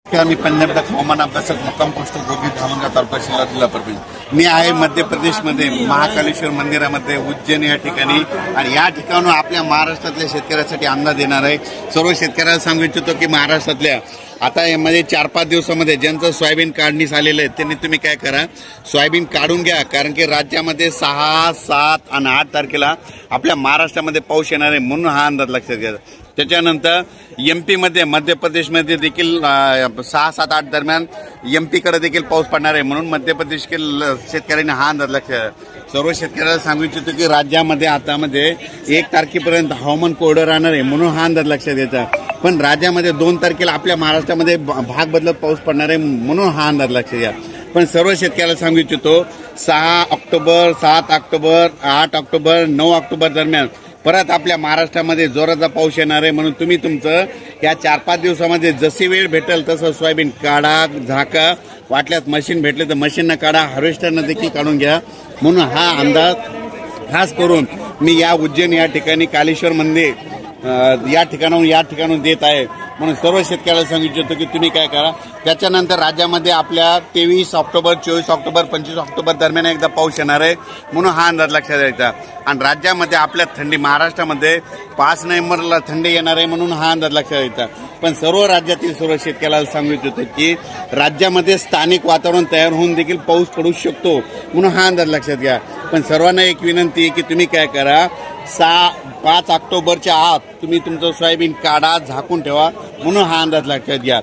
मी पंजाब हवामान अभ्यासक मुक्काम पोस्ट गोबी धामणगाव तालुका शिल्ला जिल्हा परभणी. मी आहे मध्य प्रदेशमध्ये महाकालेश्वर मंदिरामध्ये उज्जैन या ठिकाणी, आणि या ठिकाणून आपल्या महाराष्ट्रातल्या शेतकऱ्यासाठी अंदाज देणार आहे. सर्व शेतकऱ्याला सांगू इच्छितो की महाराष्ट्रातल्या आता यामध्ये 4-5 दिवसामध्ये ज्यांचं सोयाबीन काढणीस आलेलं आहे त्यांनी तुम्ही काय करा, सोयाबीन काढून घ्या. कारण की राज्यामध्ये 6, 7 आणि 8 तारखेला आपल्या महाराष्ट्रामध्ये पाऊस येणार आहे, म्हणून हा अंदाज लक्षात घ्या. त्याच्यानंतर एमपीमध्ये मध्य प्रदेशमध्ये देखील 6, 7, 8 दरम्यान एमपीकडे देखील पाऊस पडणार आहे, म्हणून मध्य प्रदेशतील शेतकऱ्यांनी हा अंदाज लक्षात. सर्व शेतकऱ्याला सांगू इच्छितो की राज्यामध्ये आतामध्ये 1 तारखेपर्यंत हवामान कोरडं राहणार आहे, म्हणून हा अंदाज लक्षात द्यायचा. पण राज्यामध्ये 2 तारखेला आपल्या महाराष्ट्रामध्ये भाग बदलत पाऊस पडणार आहे, म्हणून हा अंदाज लक्षात घ्या. पण सर्व शेतकऱ्याला सांगू इच्छितो 6 ऑक्टोबर, 7 ऑक्टोबर, 8 ऑक्टोबर, 9 ऑक्टोबर दरम्यान परत आपल्या महाराष्ट्रामध्ये जोराचा पाऊस येणार आहे, म्हणून तुम्ही तुमचं या 4-5 दिवसामध्ये जशी वेळ भेटेल तसं सोयाबीन काढा, झाका, वाटल्यास मशीन भेटले तर मशीननं काढा, हार्वेस्टरनं देखील काढून घ्या. म्हणून हा अंदाज खास करून मी या उज्जैन या ठिकाणी कालेश्वर मंदिर या ठिकाणाहून देत आहे. म्हणून सर्व शेतकऱ्याला सांगू इच्छितो की तुम्ही काय करा. त्याच्यानंतर राज्यामध्ये आपल्या 23 ऑक्टोबर, 24 ऑक्टोबर, 25 ऑक्टोबर दरम्यान एकदा पाऊस येणार आहे, म्हणून हा अंदाज लक्षात द्यायचा. आणि राज्यामध्ये आपल्या थंडी महाराष्ट्रामध्ये 5 नोव्हेंबरला थंडी येणार आहे, म्हणून हा अंदाज लक्षात द्यायचा. पण सर्व राज्यातील सर्व शेतकऱ्याला सांगू इच्छितो की राज्यामध्ये स्थानिक वातावरण तयार होऊन देखील पाऊस पडू शकतो, म्हणून हा अंदाज लक्षात घ्या. पण सर्वांना एक विनंती आहे की तुम्ही काय करा, 5 ऑक्टोबरच्या आत तुम्ही तुमचं सोयाबीन काढा, झाकून ठेवा, म्हणून हा अंदाज लक्षात घ्या.